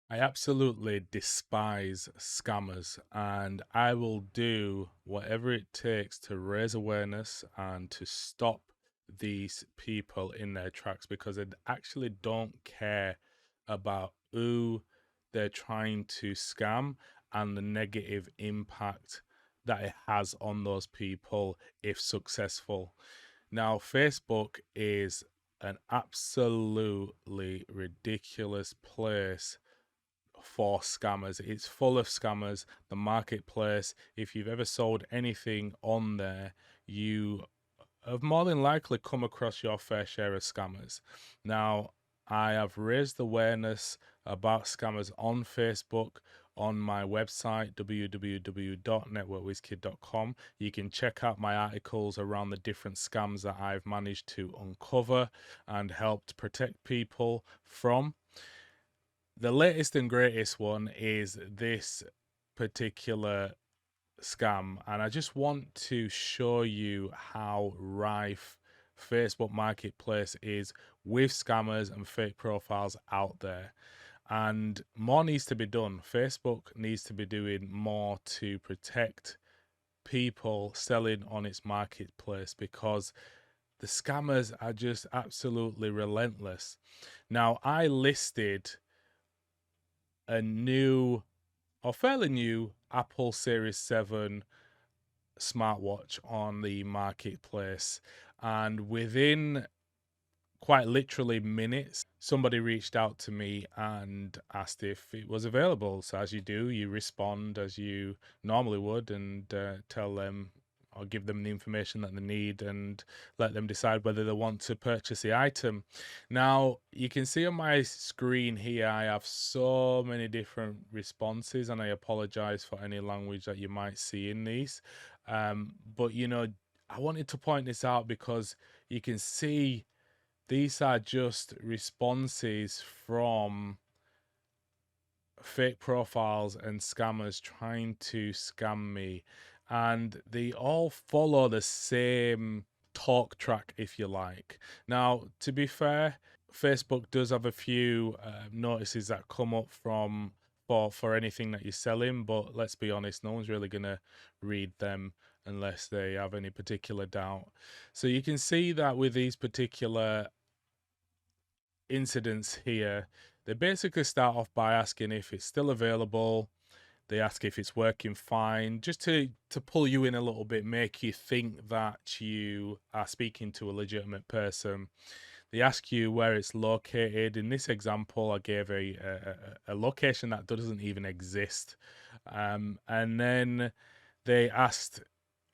I absolutely despise scammers, and I will do whatever it takes to raise awareness and to stop these people in their tracks because they actually don't care about who they're trying to scam and the negative impact that it has on those people if successful. Now, Facebook is an absolutely ridiculous place for scammers. It's full of scammers. The marketplace, if you've ever sold anything on there, you have more than likely come across your fair share of scammers. Now, I have raised awareness about scammers on Facebook on my website www.networkwizkid.com. You can check out my articles around the different scams that I've managed to uncover and helped protect people from. The latest and greatest one is this particular scam, and I just want to show you how rife Facebook Marketplace is with scammers and fake profiles out there. And more needs to be done. Facebook needs to be doing more to protect people selling on its marketplace because the scammers are just absolutely relentless. Now, I listed a new or fairly new Apple Series 7 smartwatch on the marketplace. And within quite literally minutes, somebody reached out to me and asked if it was available. So, as you do, you respond as you normally would and tell them or give them the information that they need and let them decide whether they want to purchase the item. Now, you can see on my screen here, I have so many different responses, and I apologize for any language that you might see in these. But, I wanted to point this out because you can see these are just responses from fake profiles and scammers trying to scam me. And they all follow the same talk track, if you like. Now, to be fair, Facebook does have a few notices that come up from for anything that you're selling, but let's be honest, no one's really gonna read them unless they have any particular doubt. So you can see that with these particular incidents here, they basically start off by asking if it's still available. They ask if it's working fine, just to pull you in a little bit, make you think that you are speaking to a legitimate person. They ask you where it's located. In this example, I gave a location that doesn't even exist, and then they asked,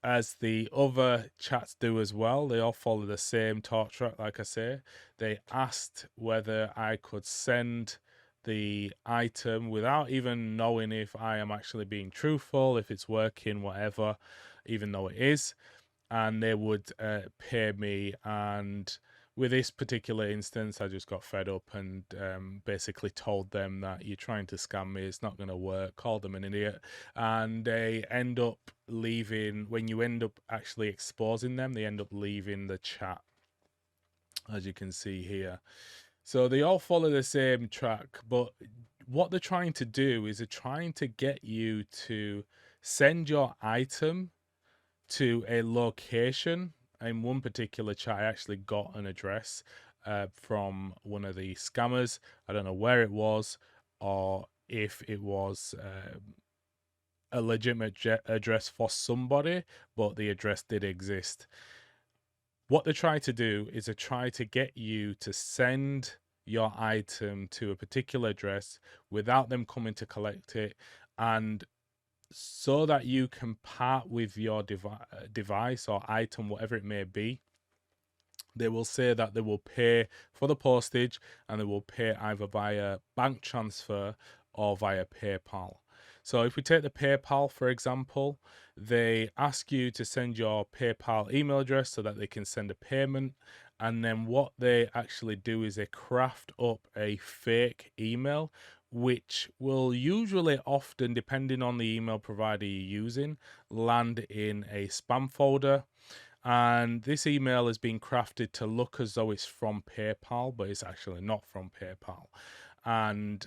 as the other chats do as well, they all follow the same talk track, like I say. They asked whether I could send the item without even knowing if I am actually being truthful, if it's working, whatever, even though it is. And they would pay me. And with this particular instance, I just got fed up and basically told them that you're trying to scam me. It's not going to work. Called them an idiot, and they end up leaving. When you end up actually exposing them, they end up leaving the chat, as you can see here. So they all follow the same track, but what they're trying to do is they're trying to get you to send your item to a location. In one particular chat, I actually got an address from one of the scammers. I don't know where it was or if it was a legitimate address for somebody, but the address did exist. What they're trying to do is they try to get you to send your item to a particular address without them coming to collect it, and so that you can part with your device or item, whatever it may be. They will say that they will pay for the postage and they will pay either via bank transfer or via PayPal. So if we take the PayPal, for example, they ask you to send your PayPal email address so that they can send a payment. And then what they actually do is they craft up a fake email, which will usually, often, depending on the email provider you're using, land in a spam folder. And this email has been crafted to look as though it's from PayPal, but it's actually not from PayPal. And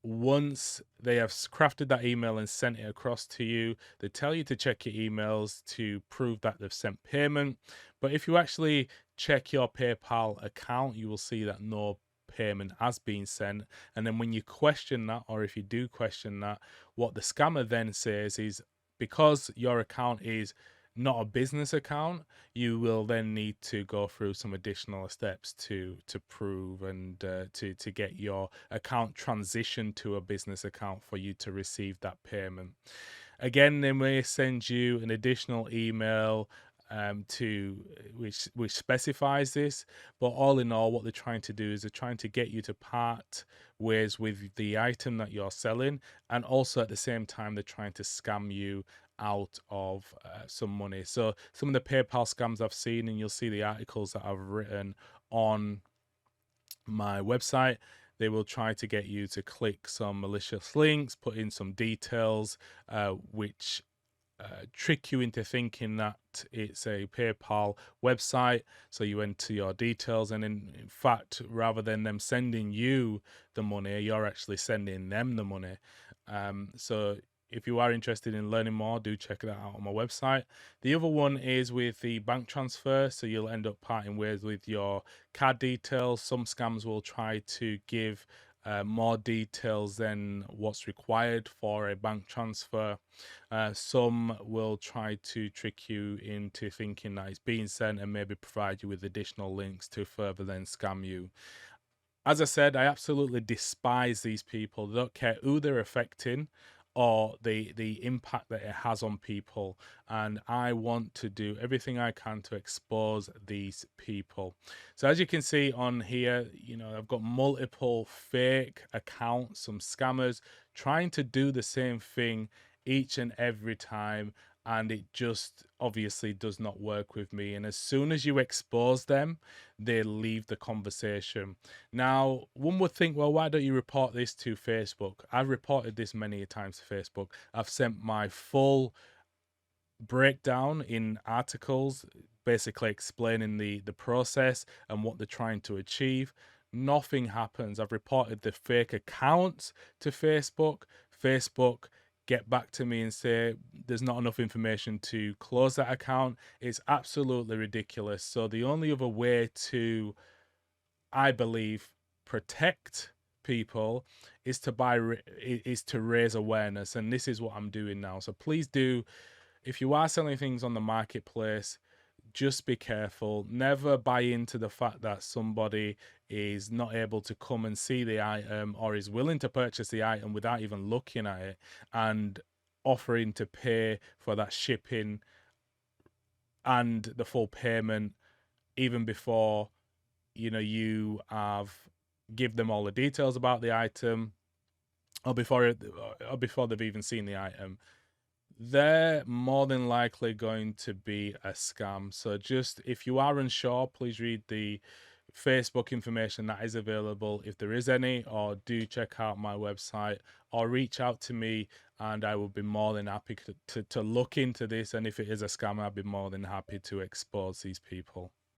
once they have crafted that email and sent it across to you, they tell you to check your emails to prove that they've sent payment. But if you actually check your PayPal account, you will see that no payment has been sent. And then when you question that, or if you do question that, what the scammer then says is, because your account is not a business account, you will then need to go through some additional steps to prove and to get your account transitioned to a business account for you to receive that payment. Again, they may send you an additional email to which specifies this, but all in all, what they're trying to do is they're trying to get you to part ways with the item that you're selling, and also at the same time they're trying to scam you out of some money. So some of the PayPal scams I've seen, and you'll see the articles that I've written on my website, they will try to get you to click some malicious links, put in some details, which trick you into thinking that it's a PayPal website. So you enter your details, and in fact, rather than them sending you the money, you're actually sending them the money. So if you are interested in learning more, do check that out on my website. The other one is with the bank transfer. So you'll end up parting ways with your card details. Some scams will try to give more details than what's required for a bank transfer. Some will try to trick you into thinking that it's being sent and maybe provide you with additional links to further then scam you. As I said, I absolutely despise these people. They don't care who they're affecting or the impact that it has on people, and I want to do everything I can to expose these people. So as you can see on here, I've got multiple fake accounts, some scammers trying to do the same thing each and every time, and it just obviously does not work with me. And as soon as you expose them, they leave the conversation. Now, one would think, well, why don't you report this to Facebook? I've reported this many times to Facebook. I've sent my full breakdown in articles, basically explaining the process and what they're trying to achieve. Nothing happens. I've reported the fake accounts to Facebook. Facebook get back to me and say there's not enough information to close that account. It's absolutely ridiculous. So the only other way to, I believe, protect people is to raise awareness, and this is what I'm doing now. So please do, if you are selling things on the marketplace, just be careful. Never buy into the fact that somebody is not able to come and see the item or is willing to purchase the item without even looking at it and offering to pay for that shipping and the full payment even before you have give them all the details about the item or before they've even seen the item. They're more than likely going to be a scam. So just, if you are unsure, please read the Facebook information that is available, if there is any, or do check out my website or reach out to me, and I will be more than happy to look into this. And if it is a scam, I'll be more than happy to expose these people.